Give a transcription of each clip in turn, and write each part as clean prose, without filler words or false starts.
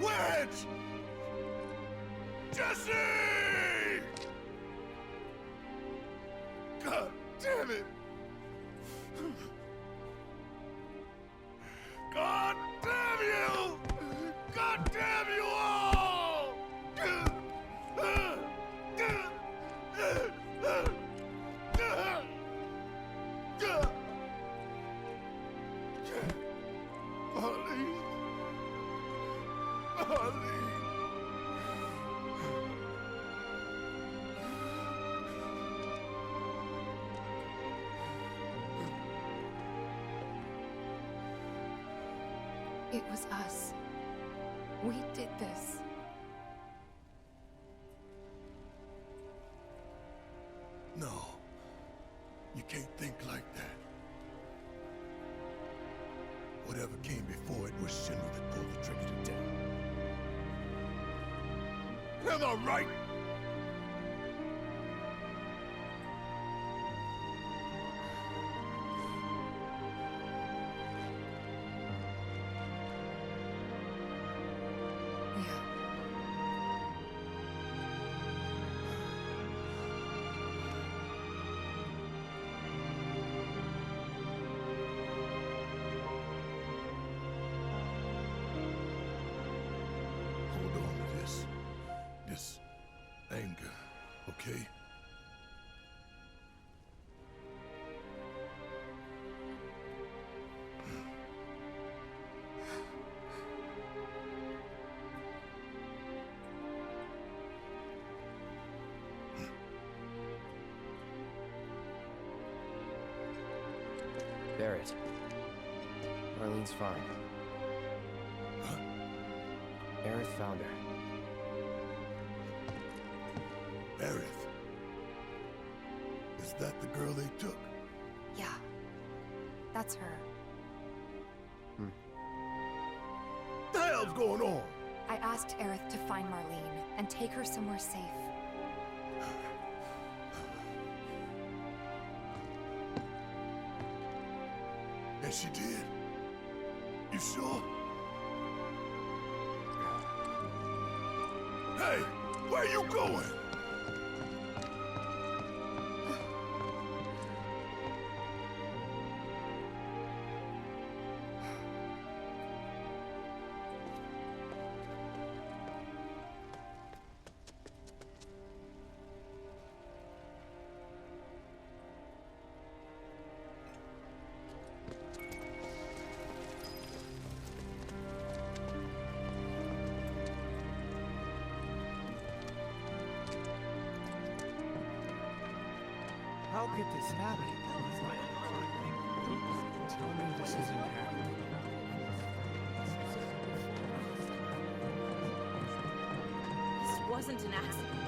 Wedge! Jesse! God damn it! God damn you! God damn you all! Marlene. Marlene. It was us. We did this. No. You can't think like that. Whatever came before it was Shinra that pulled the trigger today. Am I right? Yeah. Hold on to this anger, okay? Barret. Marlene's fine. Huh? Aerith found her. Aerith. Is that the girl they took? Yeah. That's her. What the hell's going on? I asked Aerith to find Marlene and take her somewhere safe. And she did? You sure? Hey, where you going? How could this happen? Tell me this isn't happening. This wasn't an accident.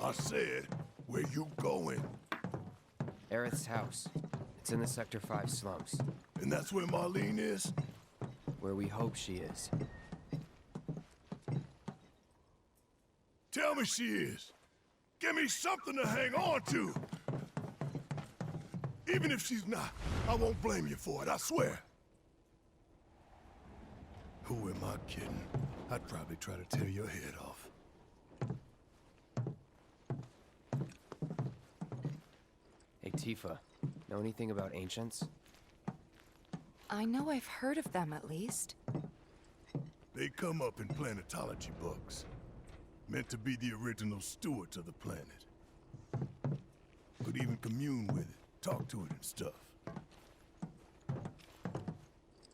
I said, where you going? Aerith's house. It's in the Sector 5 slums, And that's where Marlene is? where we hope she is. Tell me she is. Give me something to hang on to. Even if she's not, I won't blame you for it, I swear. Who am I kidding? I'd probably try to tear your head off. Hey, Tifa, know anything about ancients? I know I've heard of them at least. They come up in planetology books. Meant to be the original stewards of the planet. Could even commune with it, talk to it and stuff.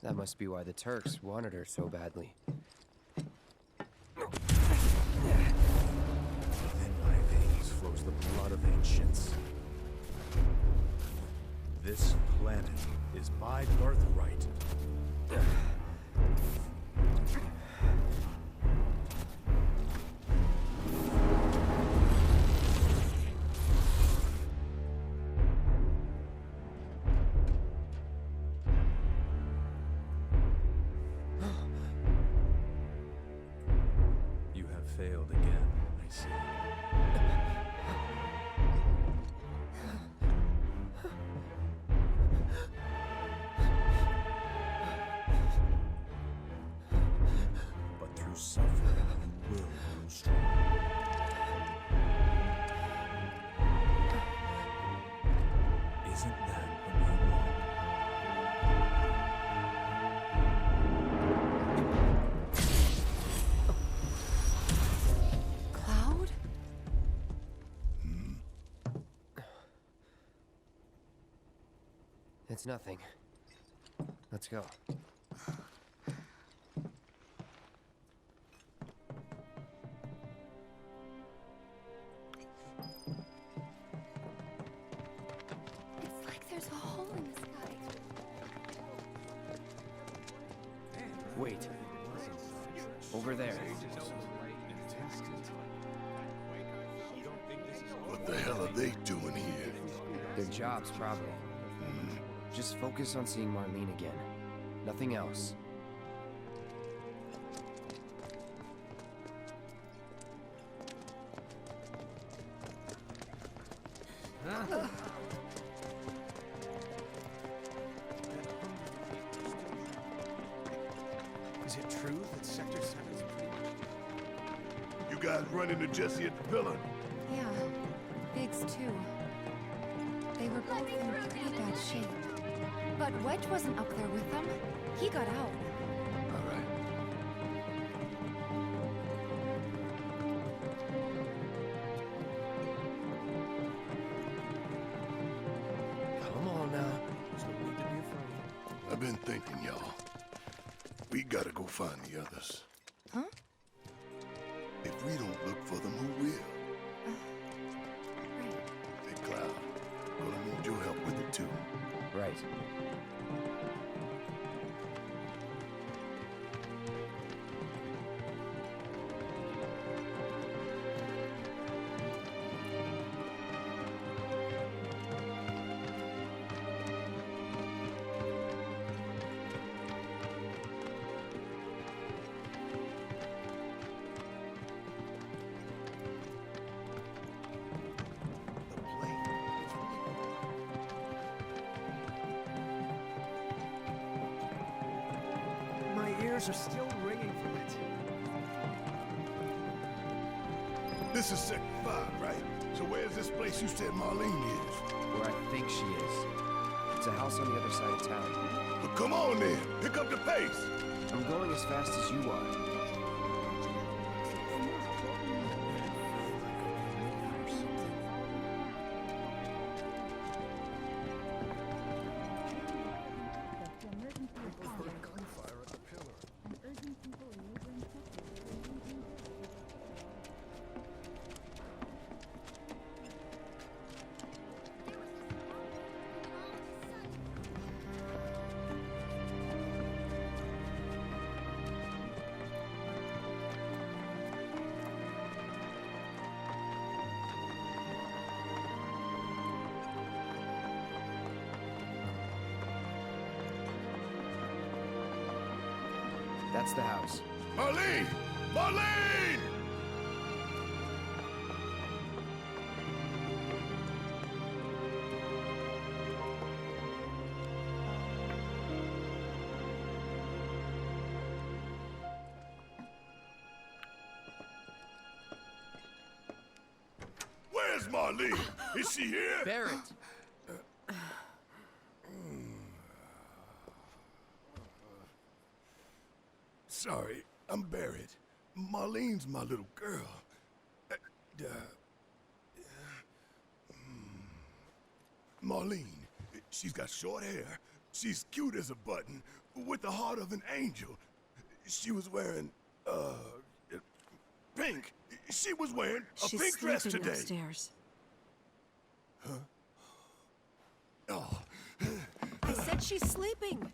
That must be why the Turks wanted her so badly. In my veins flows the blood of ancients. This planet is my birthright. You have failed again, I see. It's nothing. Let's go. It's like there's a hole in the sky. Wait. Over there. What the hell are they doing here? Their jobs, probably. Just focus on seeing Marlene again. Nothing else. Is it true that Sector 7's You guys run into Jesse at the pillar? Yeah, Biggs too. They were both in pretty bad shape. But Wedge wasn't up there with them. He got out. All right. Come on now. I've been thinking, y'all. We gotta go find the others. Huh? If we don't look for them, who will? Right. Hey, Cloud, gonna need your help with it too. Right. My ears are still ringing from it. This is Sector 5, right? So where's this place you said Marlene is? Where I think she is. It's a house on the other side of town. But come on then, pick up the pace. I'm going as fast as you are. That's the house. Marlene! Marlene! Where's Marlene? Is she here? Barret! Sorry, I'm Barret. Marlene's my little girl. Marlene, she's got short hair. She's cute as a button, with the heart of an angel. She was wearing, pink. She was wearing a She's pink dress sleeping today. upstairs. Oh, I said she's sleeping.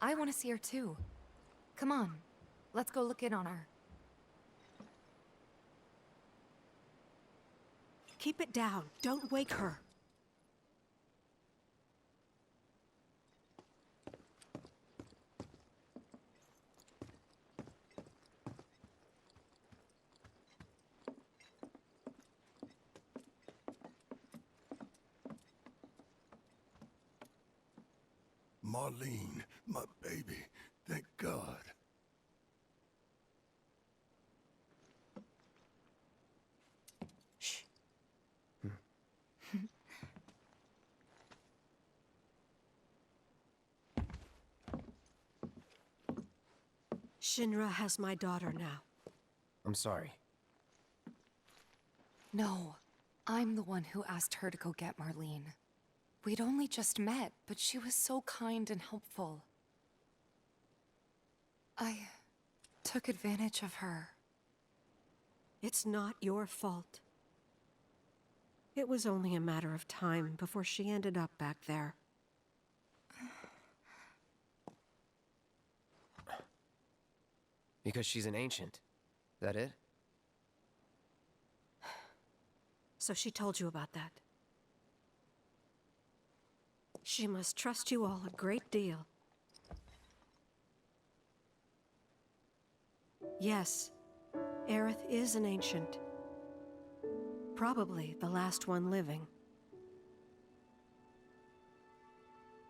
I want to see her too. Come on, let's go look in on her. Keep it down. Don't wake her. Marlene, my baby. Thank God. Shh. Shinra has my daughter now. I'm sorry. No, I'm the one who asked her to go get Marlene. We'd only just met, but she was so kind and helpful. I took advantage of her. It's not your fault. It was only a matter of time before she ended up back there. Because she's an ancient. That it? So she told you about that. She must trust you all a great deal. Yes, Aerith is an ancient. Probably the last one living.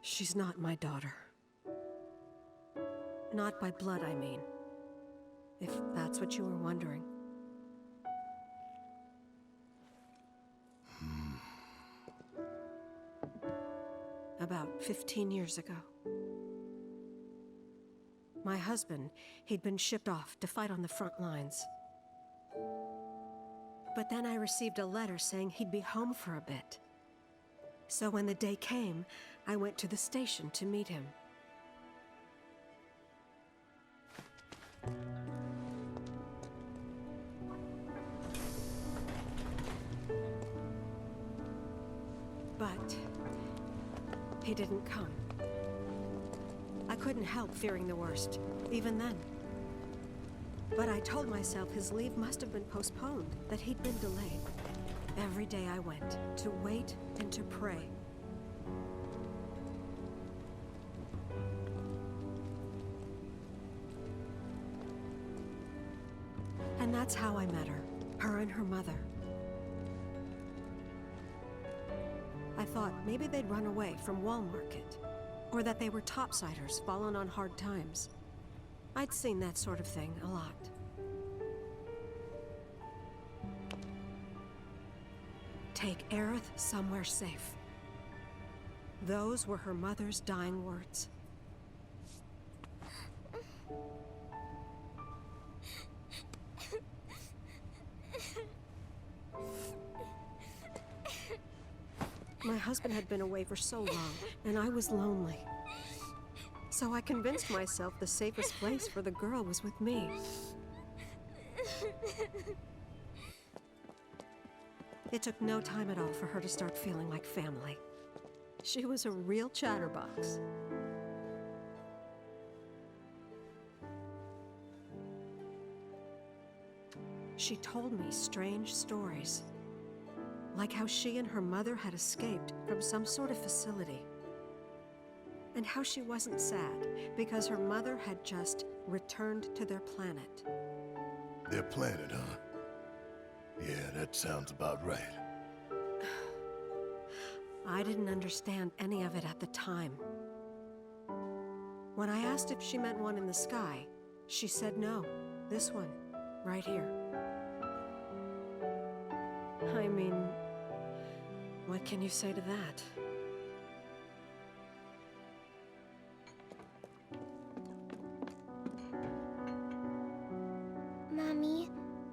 She's not my daughter. Not by blood, I mean. If that's what you were wondering. About 15 years ago. My husband, he'd been shipped off to fight on the front lines. But then I received a letter saying he'd be home for a bit. So when the day came, I went to the station to meet him. But he didn't come. I couldn't help fearing the worst, even then. But I told myself his leave must have been postponed, that he'd been delayed. Every day I went, to wait and to pray. And that's how I met her and her mother. I thought maybe they'd run away from Wall Market, or that they were topsiders fallen on hard times. I'd seen that sort of thing a lot. Take Aerith somewhere safe. Those were her mother's dying words. My husband had been away for so long, and I was lonely. So I convinced myself the safest place for the girl was with me. It took no time at all for her to start feeling like family. She was a real chatterbox. She told me strange stories. Like how she and her mother had escaped from some sort of facility. And how she wasn't sad because her mother had just returned to their planet. Their planet, huh? Yeah, that sounds about right. I didn't understand any of it at the time. When I asked if she meant one in the sky, she said no. This one, right here. I mean, what can you say to that? Mommy,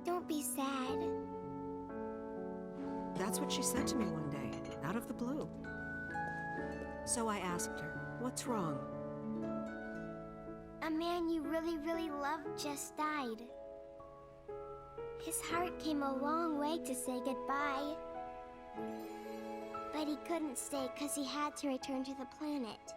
don't be sad. That's what she said to me one day, out of the blue. So I asked her, what's wrong? A man you really, really loved just died. His heart came a long way to say goodbye. But he couldn't stay because he had to return to the planet.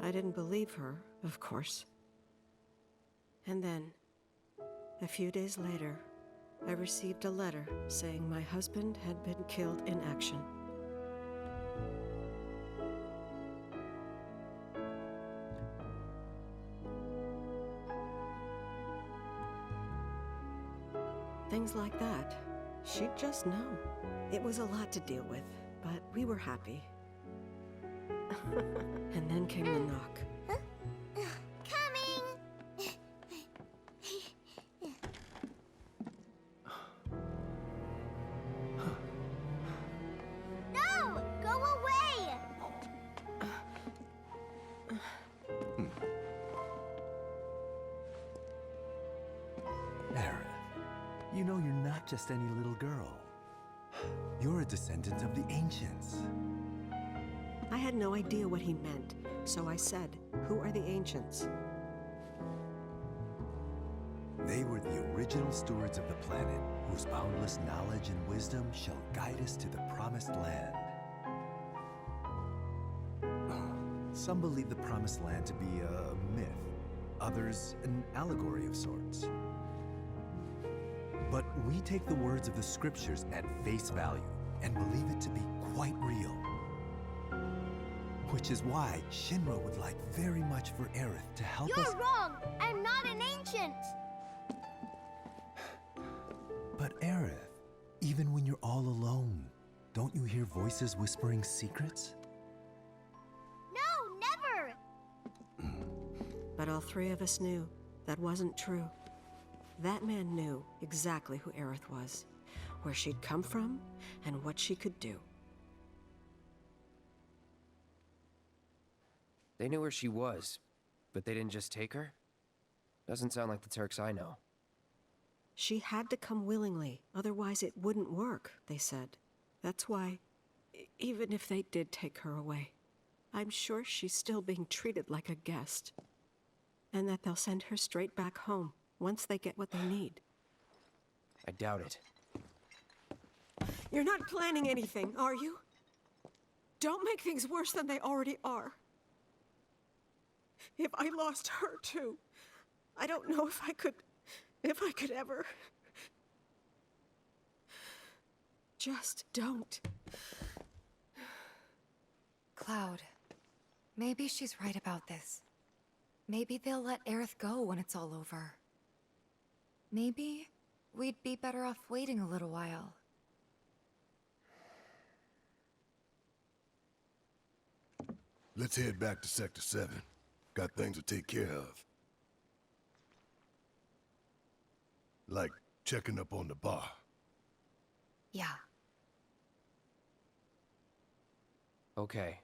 I didn't believe her, of course. And then, a few days later, I received a letter saying my husband had been killed in action. Things like that. She'd just know. It was a lot to deal with, but we were happy. And then came the knock. Coming! No! Go away! not just any little girl. You're a descendant of the ancients. I had no idea what he meant, so I said, "Who are the ancients?" They were the original stewards of the planet, whose boundless knowledge and wisdom shall guide us to the promised land. Some believe the promised land to be a myth, others an allegory of sorts. But we take the words of the scriptures at face value and believe it to be quite real. Which is why Shinra would like very much for Aerith to help us. You're wrong! I'm not an ancient! But Aerith, even when you're all alone, don't you hear voices whispering secrets? No, never! But all three of us knew that wasn't true. That man knew exactly who Aerith was, where she'd come from, and what she could do. They knew where she was, but they didn't just take her? Doesn't sound like the Turks I know. She had to come willingly, otherwise it wouldn't work, they said. That's why, even if they did take her away, I'm sure she's still being treated like a guest. And that they'll send her straight back home, once they get what they need. I doubt it. You're not planning anything, are you? Don't make things worse than they already are. If I lost her too, I don't know if I could ever. Just don't. Cloud, maybe she's right about this. Maybe they'll let Aerith go when it's all over. Maybe we'd be better off waiting a little while. Let's head back to Sector 7. Got things to take care of. Like checking up on the bar. Yeah. Okay.